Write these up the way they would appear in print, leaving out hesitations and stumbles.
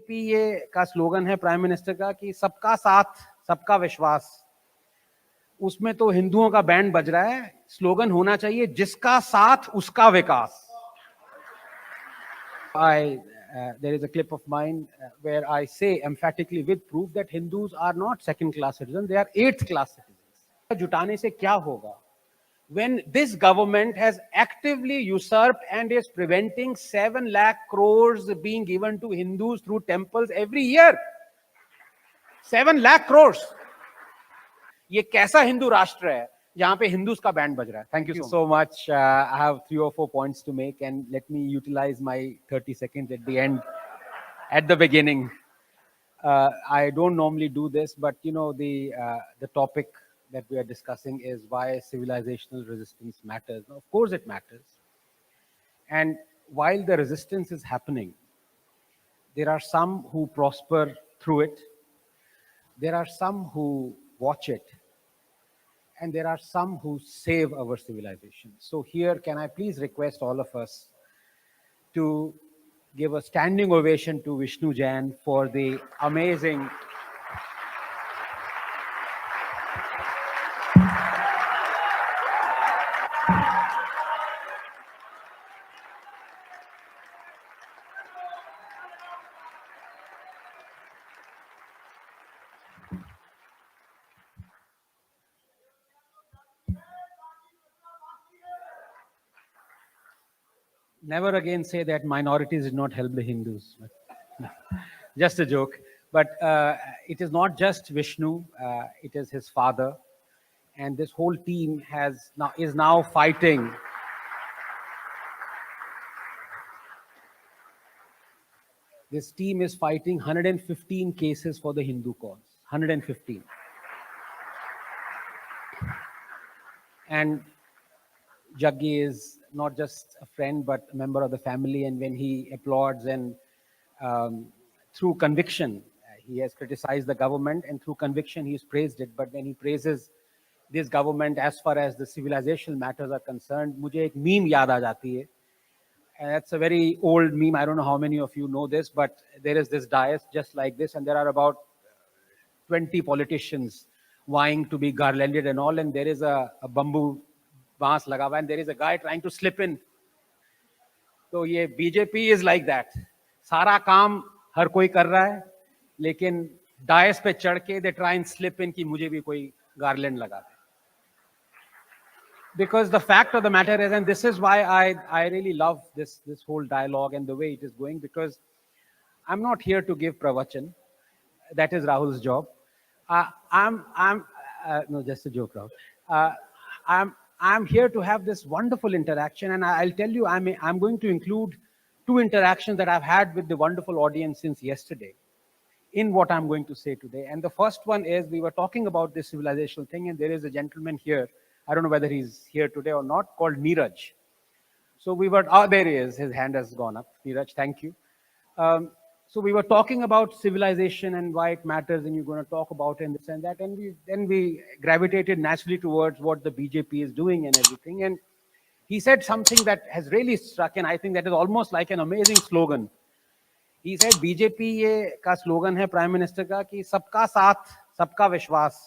ये का स्लोगन है प्राइम मिनिस्टर का कि सबका साथ सबका विश्वास। उसमें तो हिंदुओं का बैंड बज रहा है। स्लोगन होना चाहिए जिसका साथ उसका विकास। There is a clip of mine where I say emphatically with proof that Hindus are not second class citizens, they are eighth class citizens. जुटाने से क्या होगा? When this government has actively usurped and is preventing 7 lakh crores being given to Hindus through temples every year. 7 lakh crores. ये कैसा हिंदू राष्ट्र है जहां पे हिंदूज का बैंड बज रहा है? Thank you so much. I have 3 or 4 points to make, and let me utilize my 30 seconds at the end, at the beginning. I don't normally do this, but you know, the topic that we are discussing is why civilizational resistance matters. Now, of course, it matters. And while the resistance is happening, there are some who prosper through it. There are some who watch it. And there are some who save our civilization. So here, can I please request all of us to give a standing ovation to Vishnu Jain for the amazing never again say that minorities did not help the Hindus. Just a joke. But it is not just Vishnu, it is his father. And this whole team is now fighting. This team is fighting 115 cases for the Hindu cause. 115. And Jaggi is not just a friend, but a member of the family. And when he applauds and through conviction, he has criticized the government, and through conviction, he's praised it. But when he praises this government as far as the civilizational matters are concerned, मुझे एक meme याद आ जाती है. And that's a very old meme. I don't know how many of you know this, but there is this dais just like this, and there are about 20 politicians vying to be garlanded and all, and there is a bamboo baas laga hua, and there is a guy trying to slip in. So ये BJP is like that. सारा काम हर कोई कर रहा है, लेकिन DISE पे चढ़ के they try and slip in कि मुझे भी कोई garland लगा दे. Because the fact of the matter is, and this is why I really love this whole dialogue and the way it is going, because I'm not here to give pravachan. That is Rahul's job. No, just a joke, Rahul. I'm here to have this wonderful interaction, and I'll tell you, I'm going to include 2 interactions that I've had with the wonderful audience since yesterday in what I'm going to say today. And the first one is, we were talking about this civilizational thing, and there is a gentleman here, I don't know whether he's here today or not, called Neeraj. So we were, there he is, his hand has gone up. Neeraj, thank you. So we were talking about civilization and why it matters, and you're going to talk about it and this and that, and then we gravitated naturally towards what the BJP is doing and everything. And he said something that has really struck, and I think that is almost like an amazing slogan. He said, BJP ये का slogan है prime minister का कि सबका साथ सबका विश्वास.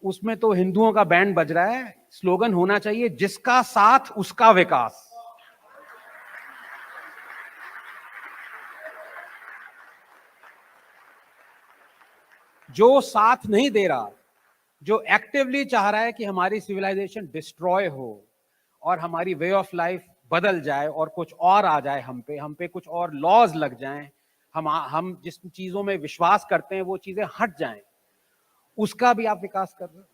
उसमें तो हिंदुओं का बैंड बज रहा है. स्लोगन होना चाहिए जिसका साथ उसका विकास. जो साथ नहीं दे रहा, जो एक्टिवली चाह रहा है कि हमारी सिविलाइजेशन डिस्ट्रॉय हो और हमारी वे ऑफ लाइफ बदल जाए और कुछ और आ जाए, हम पे कुछ और लॉज लग जाएं, हम जिस चीजों में विश्वास करते हैं वो चीजें हट जाएं, उसका भी आप विकास कर रहे हो.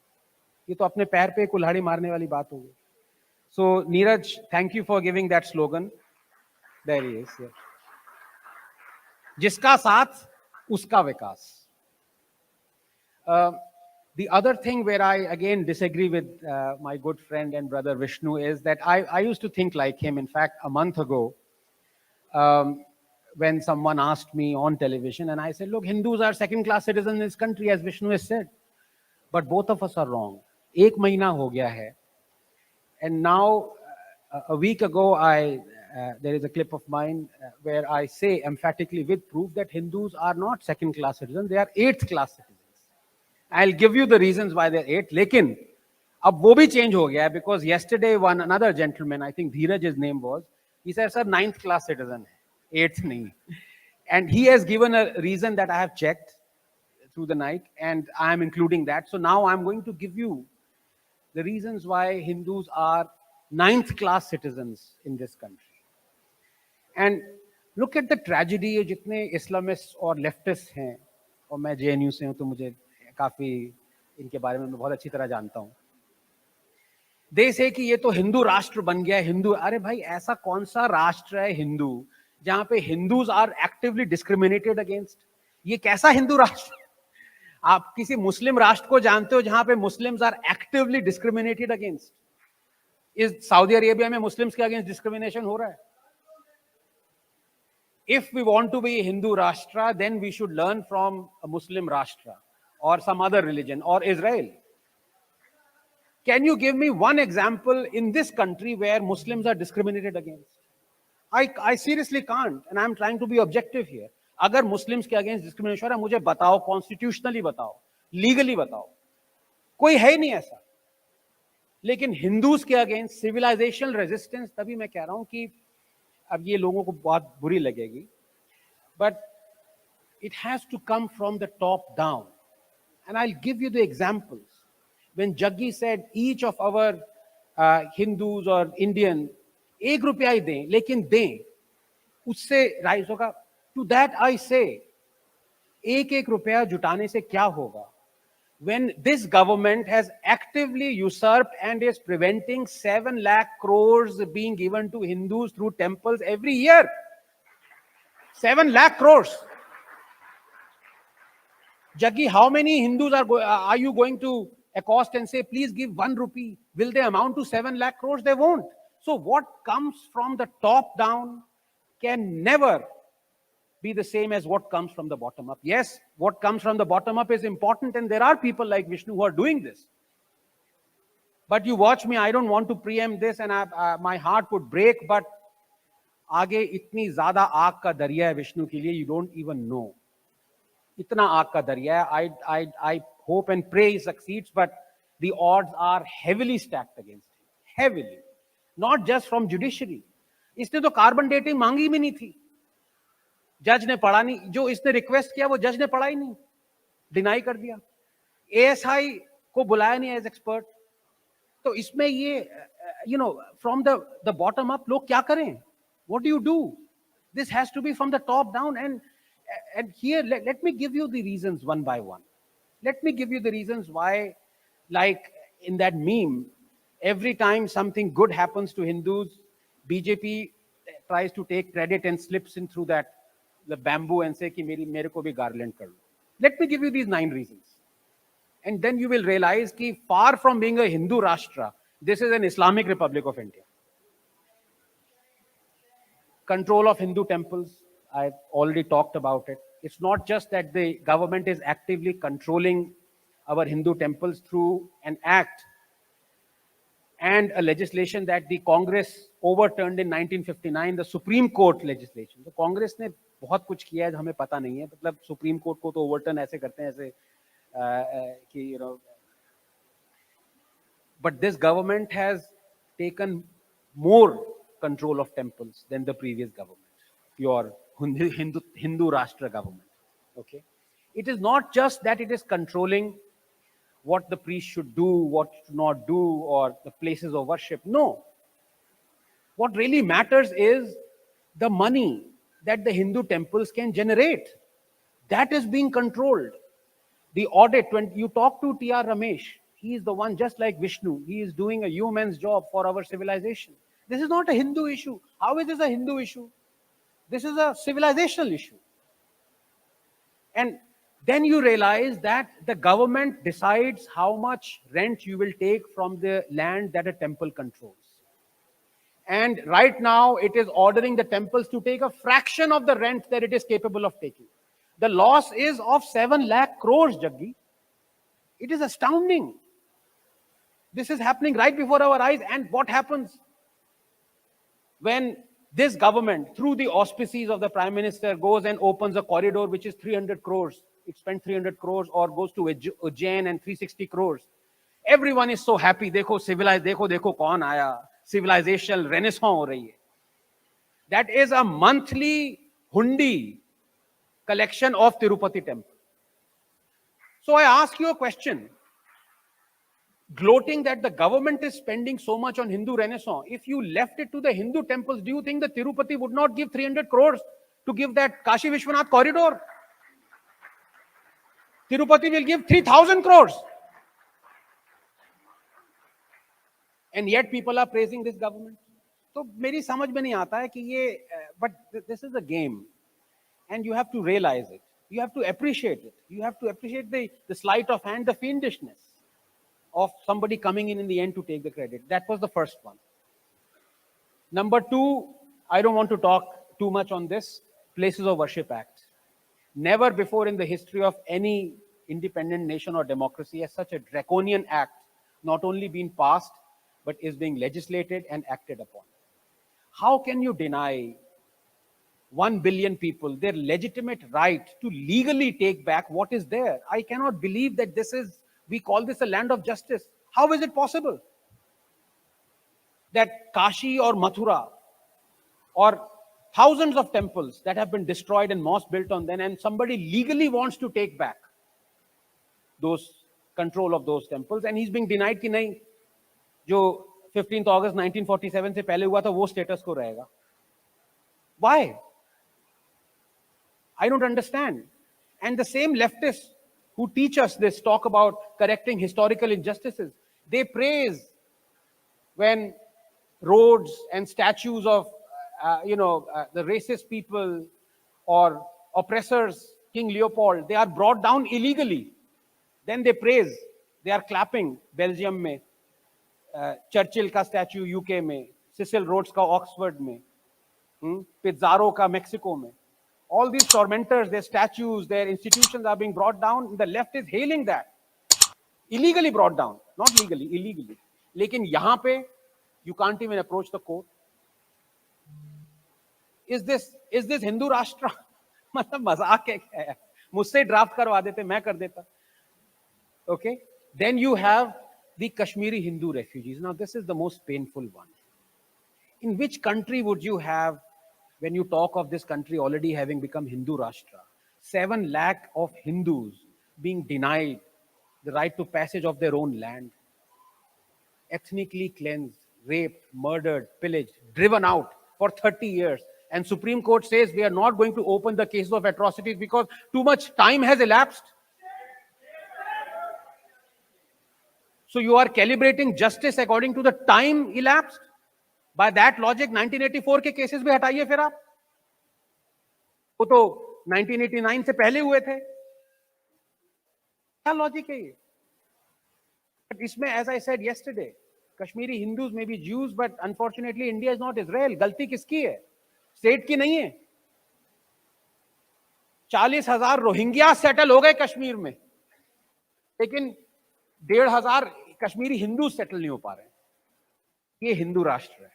ये तो अपने पैर पे कुल्हाड़ी मारने वाली बात होगी. So Neeraj, thank you for giving that slogan. There he is. जिसका साथ उसका विकास. The other thing where I again disagree with my good friend and brother Vishnu is that I used to think like him. In fact, a month ago, when someone asked me on television, and I said, look, Hindus are second-class citizens in this country, as Vishnu has said. But both of us are wrong. एक महीना हो गया है. And now, a week ago, there is a clip of mine where I say emphatically with proof that Hindus are not second-class citizens, they are eighth-class citizens. I'll give you the reasons why they're eighth. लेकिन अब वो भी change हो गया because yesterday another gentleman, I think Dheeraj his name was, he said, sir, ninth-class citizen है, eighth नहीं. And he has given a reason that I have checked through the night, and I am including that. So now I'm going to give you the reasons why Hindus are ninth-class citizens in this country. And look at the tragedy. ये जितने Islamist और leftist हैं, और मैं JNU से हूँ तो मुझे काफी इनके बारे में मैं बहुत अच्छी तरह जानता हूँ. देश है कि ये तो हिंदू राष्ट्र बन गया है. हिंदू, अरे भाई ऐसा कौन सा राष्ट्र है हिंदू जहां पे Hindus are actively discriminated against? ये कैसा हिंदू राष्ट्र? आप किसी मुस्लिम राष्ट्र को जानते हो जहां पे Muslims are actively discriminated against? इस सऊदी अरेबिया में मुस्लिम्स के अगेंस्ट डिस्क्रिमिनेशन हो रहा है. If we want to be a Hindu Rashtra, then we should learn from a Muslim Rashtra or some other religion or Israel. Can you give me one example in this country where Muslims are discriminated against? I seriously can't, and I'm trying to be objective here. अगर Muslims के against discrimination है, मुझे बताओ, constitutionally बताओ, legally बताओ. कोई है ही नहीं ऐसा. लेकिन Hindus के against civilizational resistance, तभी मैं कह रहा हूं कि अब ये लोगों को बहुत बुरी लगेगी, but it has to come from the top down. And I'll give you the examples. When Jaggi said each of our Hindus or Indian एक रुपया ही दें, लेकिन दें, उससे राइज होगा. To that I say, एक एक रुपया जुटाने से क्या होगा? When this government has actively usurped and is preventing 7 lakh crores being given to Hindus through temples every year. 7 lakh crores. Jaggi, how many Hindus are you going to accost and say, please give 1 rupee? Will they amount to 7 lakh crores? They won't. So what comes from the top down can never be the same as what comes from the bottom up. Yes, what comes from the bottom up is important, and there are people like Vishnu who are doing this. But you watch me, I don't want to preempt this, and my heart would break, but आगे इतनी ज़्यादा आग का दरिया है विष्णु के लिए, you don't even know. इतना आग का दरिया है. I hope and pray he succeeds, but the odds are heavily stacked against him. Heavily. Not just from judiciary. इसने तो कार्बन डेटिंग मांगी भी नहीं थी. जज ने पढ़ा नहीं. जो इसने रिक्वेस्ट किया वो जज ने पढ़ा ही नहीं, डिनाई कर दिया. ASI को बुलाया नहीं एज एक्सपर्ट. तो इसमें ये फ्रॉम द बॉटम अप लोग क्या करें? What do you do? This has to be from the top down. And here, let me give you the reasons one by one. Let me give you the reasons why, like in that meme, every time something good happens to Hindus, BJP tries to take credit and slips in through the bamboo and say कि मेरे को भी garland कर लो. Let me give you these 9 reasons. And then you will realize कि far from being a Hindu Rashtra, this is an Islamic Republic of India. Control of Hindu temples, I've already talked about it. It's not just that the government is actively controlling our Hindu temples through an act and a legislation that the Congress overturned in 1959, the Supreme Court legislation. The Congress ने बहुत कुछ किया है हमें पता नहीं है. मतलब Supreme Court को तो overturn ऐसे करते हैं ऐसे कि but this government has taken more control of temples than the previous government, your Hindu Rashtra government. Okay, it is not just that it is controlling what the priest should do, what should not do, or the places of worship. No. What really matters is the money that the Hindu temples can generate. That is being controlled. The audit, when you talk to T.R. Ramesh, he is the one, just like Vishnu, he is doing a human's job for our civilization. This is not a Hindu issue. How is this a Hindu issue? This is a civilizational issue. And then you realize that the government decides how much rent you will take from the land that a temple controls. And right now, it is ordering the temples to take a fraction of the rent that it is capable of taking. The loss is of 7 lakh crores, Jaggi. It is astounding. This is happening right before our eyes. And what happens when This government, through the auspices of the Prime Minister, goes and opens a corridor which is 300 crores. It spent 300 crores or goes to Ujjain and 360 crores. Everyone is so happy. देखो civilized, देखो कौन आया. Civilizational renaissance हो रही है. That is a monthly hundi collection of Tirupati temple. So I ask you a question. Gloating that the government is spending so much on Hindu renaissance, if you left it to the Hindu temples, do you think the Tirupati would not give 300 crores to give that Kashi Vishwanath corridor? Tirupati will give 3,000 crores. And yet people are praising this government. तो मेरी समझ में नहीं आता है कि ये, but this is a game, and you have to realize it. You have to appreciate it. You have to appreciate the sleight of hand, the fiendishness of somebody coming in the end to take the credit. That was the first one. Number two, I don't want to talk too much on this, Places of Worship Act. Never before in the history of any independent nation or democracy has such a draconian act not only been passed, but is being legislated and acted upon. How can you deny 1 billion people their legitimate right to legally take back what is there? I cannot believe that we call this a land of justice. How is it possible that Kashi or Mathura or thousands of temples that have been destroyed and mosques built on them, and somebody legally wants to take back those control of those temples, and he's being denied कि नहीं, जो 15th August 1947 से पहले हुआ था वो status को रहेगा? Why? I don't understand. And the same leftists who teach us this talk about correcting historical injustices. They praise when roads and statues of the racist people or oppressors, King Leopold, they are brought down illegally. Then they praise, they are clapping Belgium में, Churchill का statue UK में, Cecil Rhodes का Oxford में, Pizarro का Mexico में. All these tormentors, their statues, their institutions are being brought down. The left is hailing that. Illegally brought down, not legally, illegally. लेकिन यहाँ पे you can't even approach the court. Is this Hindu Rashtra? मतलब मजाक है क्या है? मुझसे draft करवा देते, मैं कर देता. Okay, then you have the Kashmiri Hindu refugees. Now this is the most painful one. In which country would you have, when you talk of this country already having become Hindu Rashtra, 7 lakh of Hindus being denied the right to passage of their own land, ethnically cleansed, raped, murdered, pillaged, driven out for 30 years. And Supreme Court says we are not going to open the cases of atrocities because too much time has elapsed. So you are calibrating justice according to the time elapsed. By that logic, 1984 के cases भी हटाइए फिर आप. वो तो 1989 से पहले हुए थे. क्या logic है ये? But इसमें, as I said yesterday, Kashmiri Hindus may be Jews, but unfortunately India is not Israel. गलती किसकी है? State की नहीं है. 40,000 रोहिंग्या सेटल हो गए कश्मीर में, लेकिन 1,500 कश्मीरी हिंदू सेटल नहीं हो पा रहे. ये हिंदू राष्ट्र है.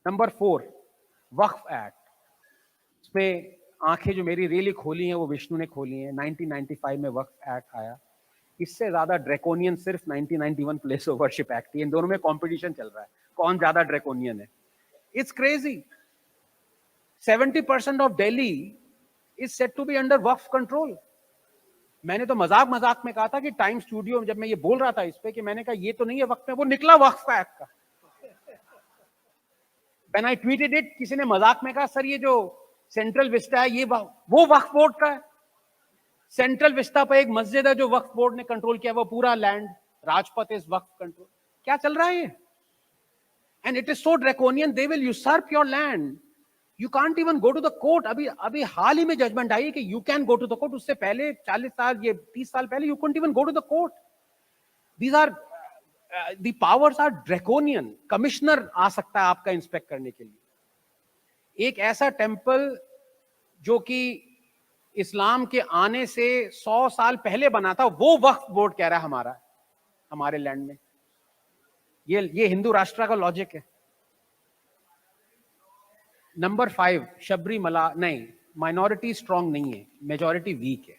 नंबर 4, वक्फ एक्ट. इसमें आंखें जो मेरी रियली खोली हैं वो विष्णु ने खोली हैं. 1995 में वक्फ एक्ट आया. इससे ज्यादा ड्रैकोनियन सिर्फ 1991 प्लेस ऑफ वर्शिप एक्ट. इन दोनों में कंपटीशन चल रहा है कौन ज्यादा ड्रैकोनियन है. It's crazy. 70% of Delhi is set to be under waqf control. मैंने तो मजाक में कहा था कि टाइम स्टूडियो में जब मैं ये बोल रहा था इस पे, कि मैंने कहा ये तो नहीं है वक्फ में, वो निकला वक्फ एक्ट का. When I tweeted it, किसी ने मजाक में कहा सर ये जो सेंट्रल विस्टा है ये वो वक्फ बोर्ड का है. सेंट्रल विस्टा पे एक मस्जिद है जो वक्फ बोर्ड ने कंट्रोल किया, वो पूरा land Rajpath is Waqf control. क्या चल रहा है ये? And it is so draconian, they will usurp your land. You can't even go to the court. अभी हाल ही में जजमेंट आई है कि you can go to the court. उससे पहले 40 साल, ये 30 साल पहले you couldn't even go to the court. These are the powers are draconian. Commissioner आ सकता है आपका इंस्पेक्ट करने के लिए. एक ऐसा टेम्पल जो कि इस्लाम के आने से 100 साल पहले बना था, वो वक्फ बोर्ड कह रहा है हमारे लैंड में. ये हिंदू राष्ट्र का लॉजिक है. नंबर 5 शबरी मला नहीं, माइनॉरिटी स्ट्रांग नहीं है, मेजॉरिटी वीक है.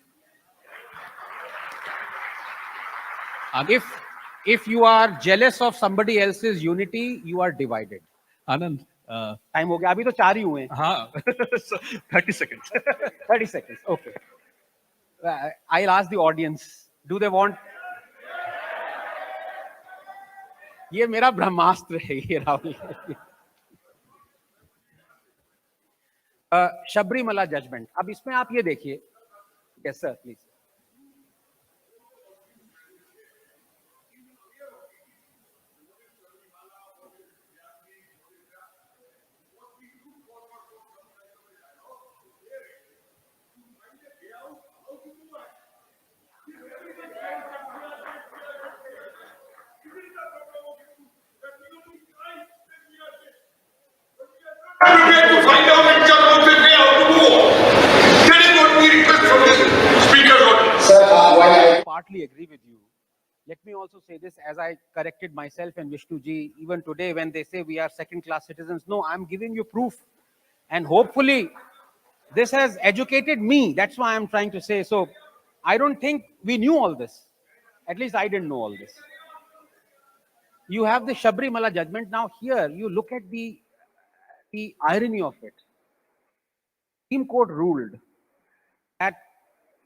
If you are jealous of somebody else's unity, you are divided. Anand, time हो गया, अभी तो 4 ही हुए हैं. हाँ 30 seconds. 30 seconds, okay. I'll ask the audience, do they want? ये मेरा ब्रह्मास्त्र है ये राहुल. शबरीमला जजमेंट, अब इसमें आप ये देखिए. Yes sir please. To find out which are out there how to move on. That is what we request from the speaker. Sir, while I Partly agree with you. Let me also say this, as I corrected myself and Vishnu ji, even today when they say we are second-class citizens, no, I'm giving you proof. And hopefully this has educated me. That's why I'm trying to say. So I don't think we knew all this. At least I didn't know all this. You have the Shabrimala judgment. Now here, you look at the irony of it. Supreme Court ruled that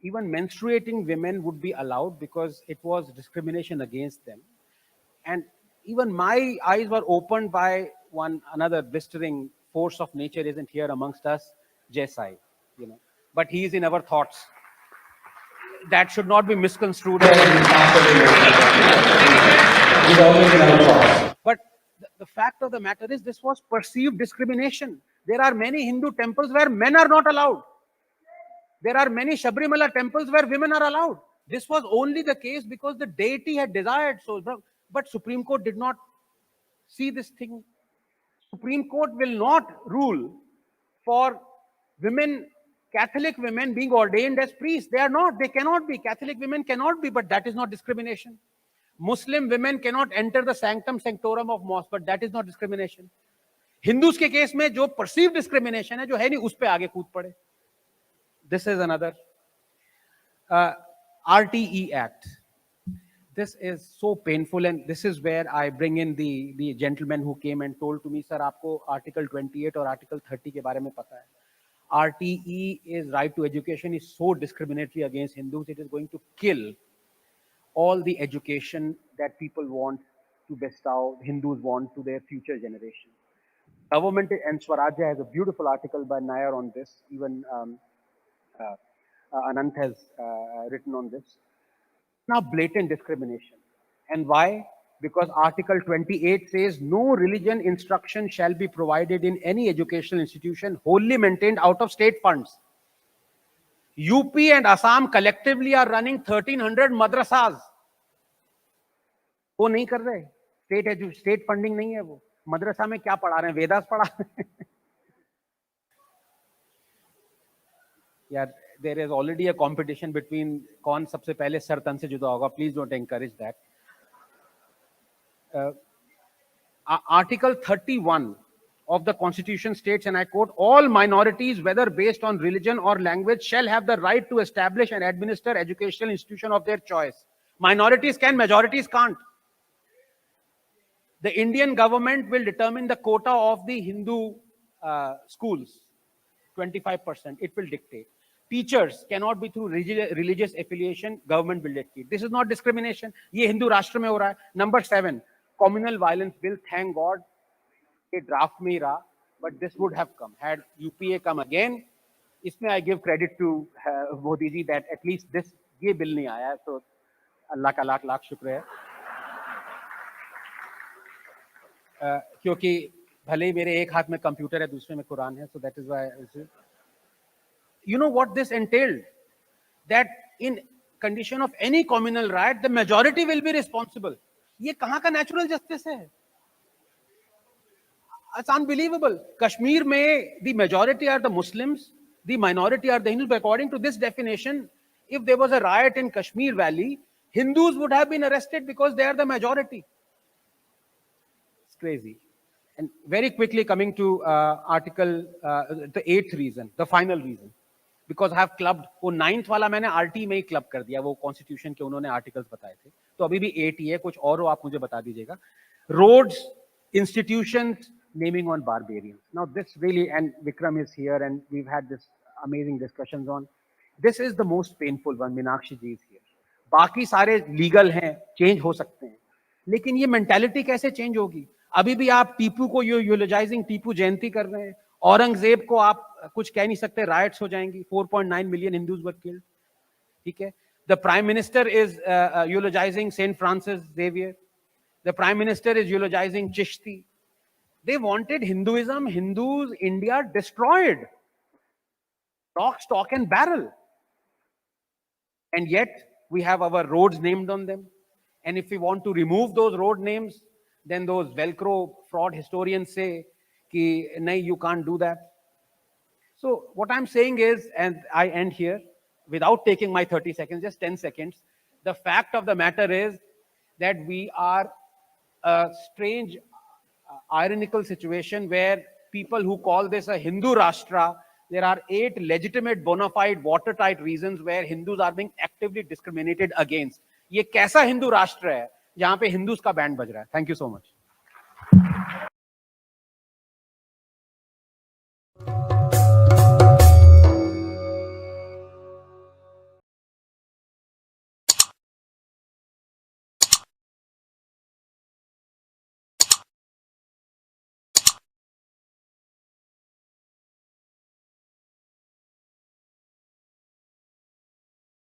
even menstruating women would be allowed because it was discrimination against them. And even my eyes were opened by another blistering force of nature isn't here amongst us, Jaisai, but he is in our thoughts. That should not be misconstrued. But the fact of the matter is this was perceived discrimination. There are many Hindu temples where men are not allowed. There are many Shabrimala temples where women are allowed. This was only the case because the deity had desired so. But Supreme Court did not see this thing. Supreme Court will not rule for women, Catholic women being ordained as priests. They are not. They cannot be. Catholic women cannot be, but that is not discrimination. Muslim women cannot enter the sanctum sanctorum of mosque, but that is not discrimination. Hindus के case में जो perceived discrimination है, जो है नहीं, उस पे आगे कूद पड़े. This is another RTE Act. This is so painful, and this is where I bring in the gentleman who came and told to me, sir, आपको Article 28 और Article 30 के बारे में पता है. RTE is right to education is so discriminatory against Hindus, it is going to kill all the education that people want to bestow, Hindus want to their future generation. Government and Swarajya has a beautiful article by Nair on this. Even Anand has written on this. Now, blatant discrimination. And why? Because Article 28 says no religion instruction shall be provided in any educational institution wholly maintained out of state funds. UP and Assam collectively are running 1300 madrasas. वो नहीं कर रहे. State funding नहीं है वो. मदरसा में क्या पढ़ा रहे हैं? वेदास पढ़ा रहे हैं. यार, there is already a competition between कौन सबसे पहले सर तन से जुदा होगा. Please don't encourage that. Article 31 of the Constitution states, and I quote, all minorities, whether based on religion or language, shall have the right to establish and administer educational institution of their choice. Minorities can, majorities can't. The Indian government will determine the quota of the Hindu schools, 25%. It will dictate. Teachers cannot be through religious affiliation. Government will dictate. This is not discrimination. ये हिंदू राष्ट्र में हो रहा है. Number 7, communal violence bill. Thank God, a draft में ही रहा, but this would have come had UPA come again. इसमें I give credit to Modi ji that at least this ये bill नहीं आया. So अल्लाह का लाख लाख शुक्र है. क्योंकि भले ही मेरे एक हाथ में कंप्यूटर है, दूसरे में कुरान है. So that is why. You know what this entailed? That in condition of any communal riot, the majority will be responsible. ये कहाँ का natural justice है? It's unbelievable. Kashmir में the majority are the Muslims, the minority are the Hindus. But according to this definition, if there was a riot in Kashmir Valley, Hindus would have been arrested because they are the majority. It's crazy. And very quickly coming to article, the 8th reason, the final reason, because I have clubbed, वो 9th वाला मैंने RT में ही club कर दिया, वो constitution के उन्होंने articles बताए थे, तो अभी भी 8 ही है, कुछ और हो आप मुझे बता दीजिएगा. Roads, institutions, naming on barbarians. Now this really, and Vikram is here and we've had this amazing discussions on, this is the most painful one. Meenakshi ji is here. बाकी सारे लीगल हैं, चेंज हो सकते हैं, लेकिन ये mentality कैसे change होगी? अभी भी आप टीपू को यूलोजाइजिंग टीपू जयंती कर रहे हैं, औरंगजेब को आप कुछ कह नहीं सकते, राइट्स हो जाएंगी, 4.9 मिलियन हिंदूज वर किल्ड. ठीक है, the prime minister is eulogizing Saint Francis Xavier, the prime minister is eulogizing Chishti. They wanted Hinduism, Hindus, India destroyed, lock, stock and barrel, and yet we have our roads named on them. And if we want to remove those road names, then those Velcro fraud historians say ki nahi, you can't do that. So what I'm saying is, and I end here without taking my 30 seconds, just 10 seconds, the fact of the matter is that we are a strange ironical situation where people who call this a Hindu Rashtra, there are 8 legitimate bona fide watertight reasons where Hindus are being actively discriminated against. ये कैसा हिंदू राष्ट्र है जहां पे Hindus का band बज रहा है? Thank you so much.